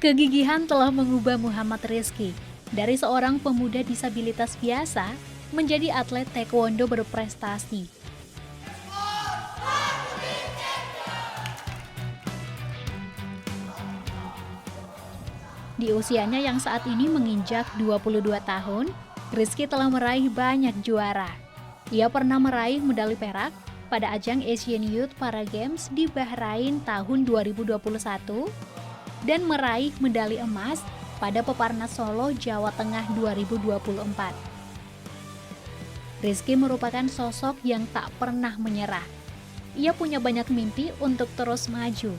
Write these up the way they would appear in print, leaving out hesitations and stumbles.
Kegigihan telah mengubah Muhammad Rizky dari seorang pemuda disabilitas biasa menjadi atlet taekwondo berprestasi. Di usianya yang saat ini menginjak 22 tahun, Rizky telah meraih banyak juara. Ia pernah meraih medali perak pada ajang Asian Youth Para Games di Bahrain tahun 2021 dan meraih medali emas pada Peparnas Solo, Jawa Tengah 2024. Rizky merupakan sosok yang tak pernah menyerah. Ia punya banyak mimpi untuk terus maju.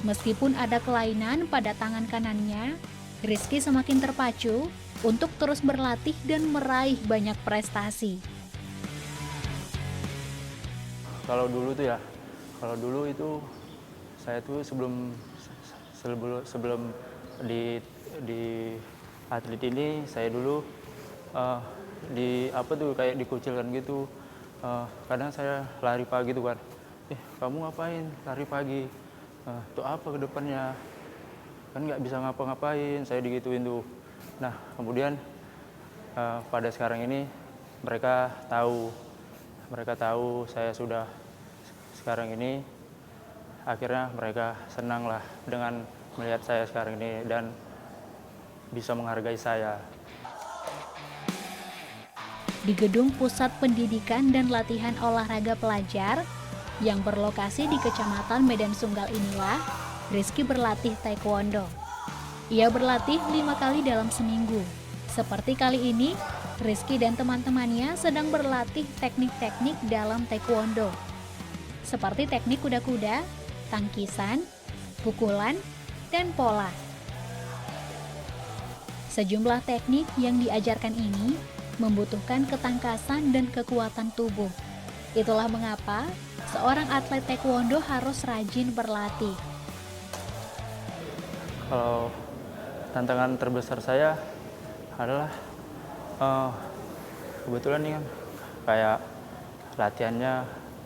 Meskipun ada kelainan pada tangan kanannya, Rizky semakin terpacu untuk terus berlatih dan meraih banyak prestasi. Kalau dulu itu saya tuh sebelum di atlet ini saya dulu kayak dikucilkan gitu. Kadang saya lari pagi tuh kan, kamu ngapain lari pagi? Untuk apa ke depannya? Kan nggak bisa ngapa-ngapain, saya digituin tuh. Nah, kemudian pada sekarang ini mereka tahu saya sudah sekarang ini, akhirnya mereka senang lah dengan melihat saya sekarang ini dan bisa menghargai saya. Di gedung Pusat Pendidikan dan Latihan Olahraga Pelajar yang berlokasi di Kecamatan Medan Sunggal inilah Rizky berlatih taekwondo. Ia berlatih 5 kali dalam seminggu. Seperti kali ini, Rizky dan teman-temannya sedang berlatih teknik-teknik dalam taekwondo. Seperti teknik kuda-kuda, tangkisan, pukulan, dan pola. Sejumlah teknik yang diajarkan ini membutuhkan ketangkasan dan kekuatan tubuh. Itulah mengapa seorang atlet taekwondo harus rajin berlatih. Kalau tantangan terbesar saya adalah kebetulan nih kan kayak latihannya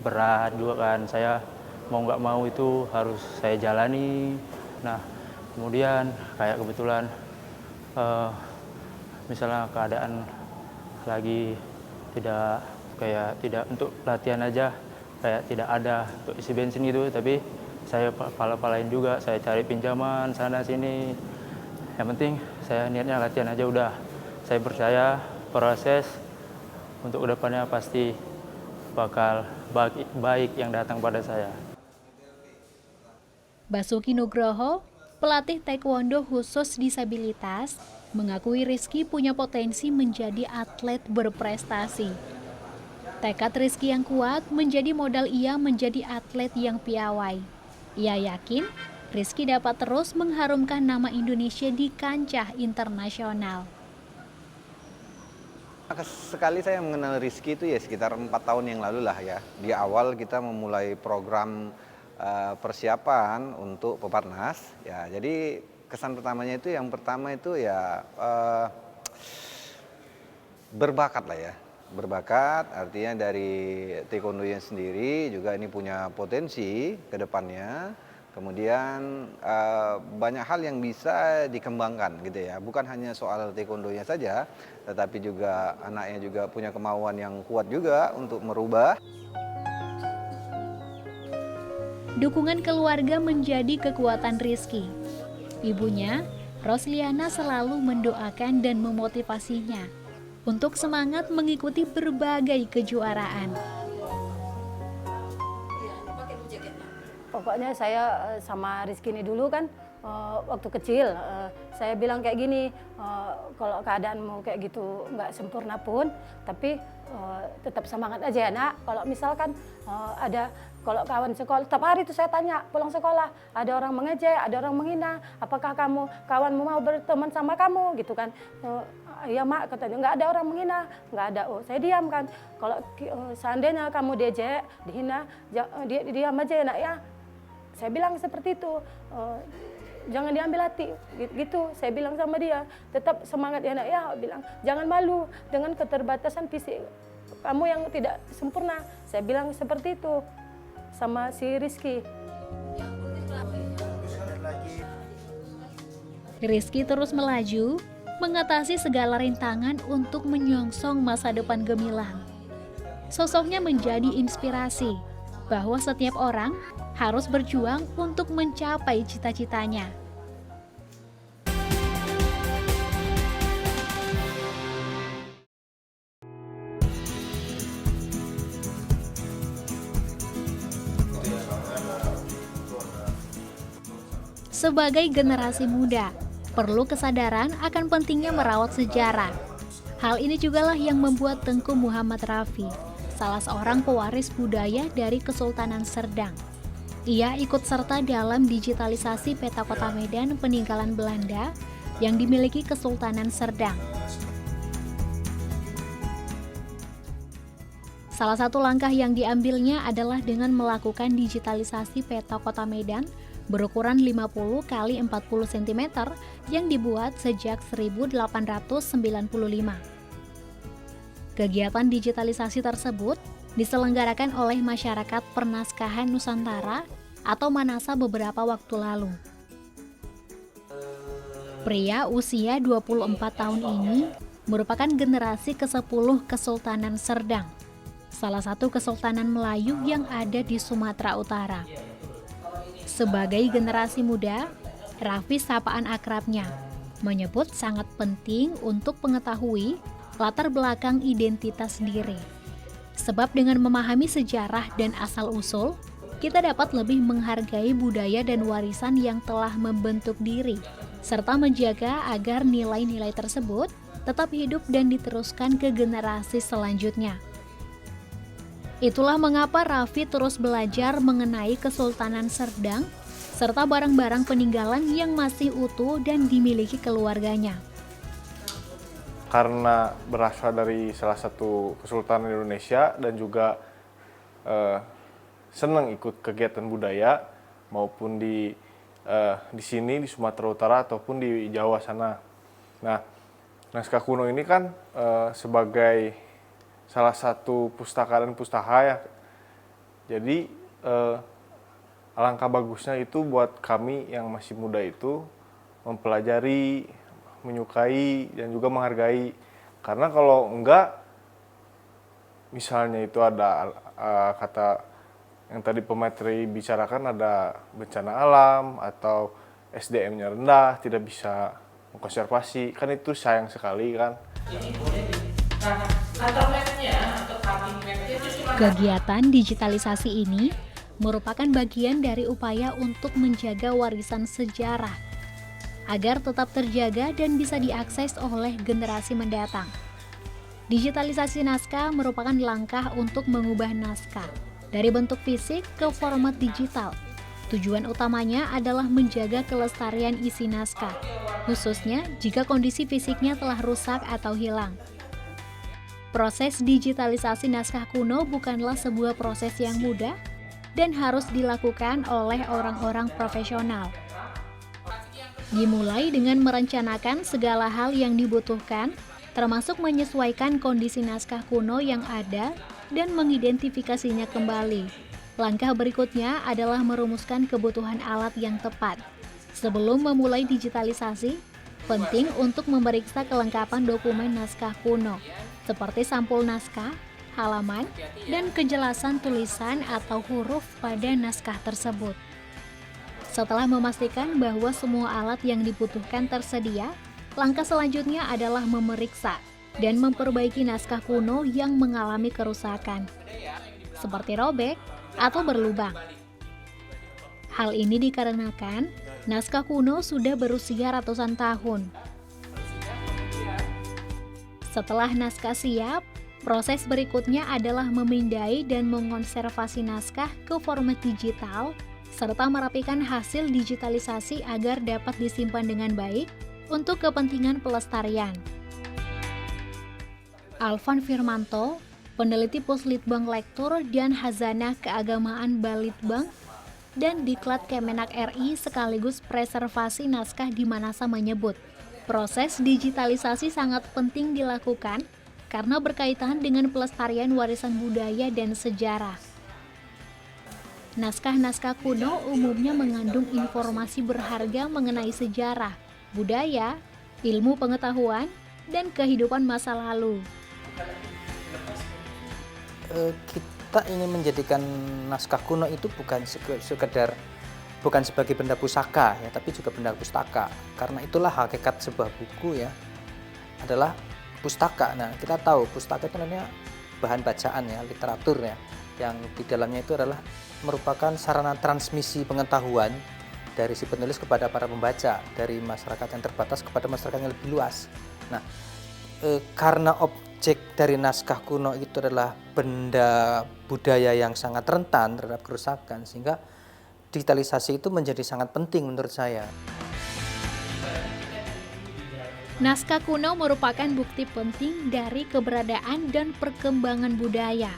berat juga kan, saya mau nggak mau itu harus saya jalani. Nah, kemudian kayak kebetulan misalnya keadaan lagi tidak untuk latihan aja, kayak tidak ada untuk isi bensin gitu, tapi saya pala-palain juga, saya cari pinjaman sana sini. Yang penting saya niatnya latihan aja udah. Saya percaya proses untuk kedepannya pasti bakal baik yang datang pada saya. Basuki Nugroho, pelatih taekwondo khusus disabilitas, mengakui Rizky punya potensi menjadi atlet berprestasi. Tekad Rizky yang kuat menjadi modal ia menjadi atlet yang piawai. Ia yakin Rizky dapat terus mengharumkan nama Indonesia di kancah internasional. Sekali saya mengenal Rizky itu ya sekitar 4 tahun yang lalu lah ya. Di awal kita memulai program persiapan untuk Peparnas. Ya, jadi kesan pertamanya itu yang pertama itu ya berbakat lah ya. Berbakat artinya dari taekwondo-nya sendiri juga ini punya potensi ke depannya. Kemudian banyak hal yang bisa dikembangkan gitu ya. Bukan hanya soal taekwondo-nya saja, tetapi juga anaknya juga punya kemauan yang kuat juga untuk merubah. Dukungan keluarga menjadi kekuatan Rizky. Ibunya, Rosliana, selalu mendoakan dan memotivasinya untuk semangat mengikuti berbagai kejuaraan. Pokoknya saya sama Rizky ini dulu kan waktu kecil saya bilang kayak gini, kalau keadaanmu kayak gitu nggak sempurna pun, tapi tetap semangat aja ya nak. Kalau misalkan kalau kawan sekolah, setiap hari itu saya tanya pulang sekolah, ada orang mengejek, ada orang menghina, apakah kawanmu mau berteman sama kamu gitu kan? Iya mak, katanya nggak ada orang menghina, nggak ada. Oh saya diam kan. Kalau seandainya kamu diejek, dihina, diam aja ya nak ya. Saya bilang seperti itu, jangan diambil hati, gitu. Saya bilang sama dia, tetap semangat ya nak ya. Bilang jangan malu dengan keterbatasan fisik kamu yang tidak sempurna. Saya bilang seperti itu sama si Rizky. Rizky terus melaju, mengatasi segala rintangan untuk menyongsong masa depan gemilang. Sosoknya menjadi inspirasi bahwa setiap orang harus berjuang untuk mencapai cita-citanya. Sebagai generasi muda, perlu kesadaran akan pentingnya merawat sejarah. Hal ini jugalah yang membuat Tengku Muhammad Rafi, salah seorang pewaris budaya dari Kesultanan Serdang. Ia ikut serta dalam digitalisasi peta kota Medan peninggalan Belanda yang dimiliki Kesultanan Serdang. Salah satu langkah yang diambilnya adalah dengan melakukan digitalisasi peta kota Medan berukuran 50 x 40 cm yang dibuat sejak 1895. Kegiatan digitalisasi tersebut diselenggarakan oleh Masyarakat Pernaskahan Nusantara atau Manasa beberapa waktu lalu. Pria usia 24 tahun ini merupakan generasi ke-10 Kesultanan Serdang, salah satu kesultanan Melayu yang ada di Sumatera Utara. Sebagai generasi muda, Rafi sapaan akrabnya menyebut sangat penting untuk mengetahui latar belakang identitas diri. Sebab dengan memahami sejarah dan asal-usul, kita dapat lebih menghargai budaya dan warisan yang telah membentuk diri, serta menjaga agar nilai-nilai tersebut tetap hidup dan diteruskan ke generasi selanjutnya. Itulah mengapa Rafi terus belajar mengenai Kesultanan Serdang serta barang-barang peninggalan yang masih utuh dan dimiliki keluarganya. Karena berasal dari salah satu kesultanan Indonesia dan juga senang ikut kegiatan budaya maupun di sini di Sumatera Utara ataupun di Jawa sana. Nah, naskah kuno ini kan sebagai salah satu pustaka dan pustaka ya. Jadi alangkah bagusnya itu buat kami yang masih muda itu mempelajari, menyukai dan juga menghargai. Karena kalau enggak, misalnya itu ada kata yang tadi pemateri bicarakan, ada bencana alam atau SDM-nya rendah, tidak bisa mengkonservasi, kan itu sayang sekali kan. Kegiatan digitalisasi ini merupakan bagian dari upaya untuk menjaga warisan sejarah agar tetap terjaga dan bisa diakses oleh generasi mendatang. Digitalisasi naskah merupakan langkah untuk mengubah naskah dari bentuk fisik ke format digital. Tujuan utamanya adalah menjaga kelestarian isi naskah, khususnya jika kondisi fisiknya telah rusak atau hilang. Proses digitalisasi naskah kuno bukanlah sebuah proses yang mudah dan harus dilakukan oleh orang-orang profesional. Dimulai dengan merencanakan segala hal yang dibutuhkan, termasuk menyesuaikan kondisi naskah kuno yang ada dan mengidentifikasinya kembali. Langkah berikutnya adalah merumuskan kebutuhan alat yang tepat. Sebelum memulai digitalisasi, penting untuk memeriksa kelengkapan dokumen naskah kuno, seperti sampul naskah, halaman, dan kejelasan tulisan atau huruf pada naskah tersebut. Setelah memastikan bahwa semua alat yang dibutuhkan tersedia, langkah selanjutnya adalah memeriksa dan memperbaiki naskah kuno yang mengalami kerusakan, seperti robek atau berlubang. Hal ini dikarenakan naskah kuno sudah berusia ratusan tahun. Setelah naskah siap, proses berikutnya adalah memindai dan mengonservasi naskah ke format digital, serta merapikan hasil digitalisasi agar dapat disimpan dengan baik untuk kepentingan pelestarian. Alvan Firmanto, peneliti Puslitbang Lektur dan Hazanah Keagamaan Balitbang dan Diklat Kemenak RI sekaligus preservasi naskah di Manasa menyebut, proses digitalisasi sangat penting dilakukan karena berkaitan dengan pelestarian warisan budaya dan sejarah. Naskah-naskah kuno umumnya mengandung informasi berharga mengenai sejarah, budaya, ilmu pengetahuan, dan kehidupan masa lalu. Kita ingin menjadikan naskah kuno itu bukan sebagai benda pusaka ya, tapi juga benda pustaka. Karena itulah hakikat sebuah buku ya adalah pustaka. Nah, kita tahu pustaka itu namanya bahan bacaan ya, literatur ya, yang di dalamnya itu adalah merupakan sarana transmisi pengetahuan dari si penulis kepada para pembaca, dari masyarakat yang terbatas kepada masyarakat yang lebih luas. Nah, karena objek dari naskah kuno itu adalah benda budaya yang sangat rentan terhadap kerusakan, sehingga digitalisasi itu menjadi sangat penting menurut saya. Naskah kuno merupakan bukti penting dari keberadaan dan perkembangan budaya.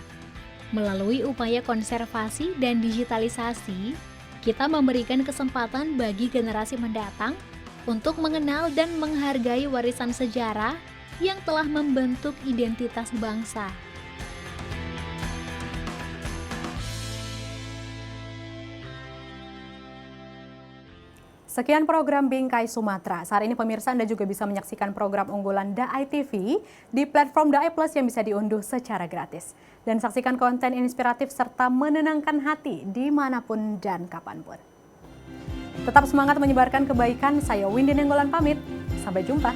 Melalui upaya konservasi dan digitalisasi, kita memberikan kesempatan bagi generasi mendatang untuk mengenal dan menghargai warisan sejarah yang telah membentuk identitas bangsa. Sekian program Bingkai Sumatera. Saat ini pemirsa Anda juga bisa menyaksikan program unggulan Daai TV di platform Daai Plus yang bisa diunduh secara gratis. Dan saksikan konten inspiratif serta menenangkan hati dimanapun dan kapanpun. Tetap semangat menyebarkan kebaikan. Saya Windy Nenggolan pamit. Sampai jumpa.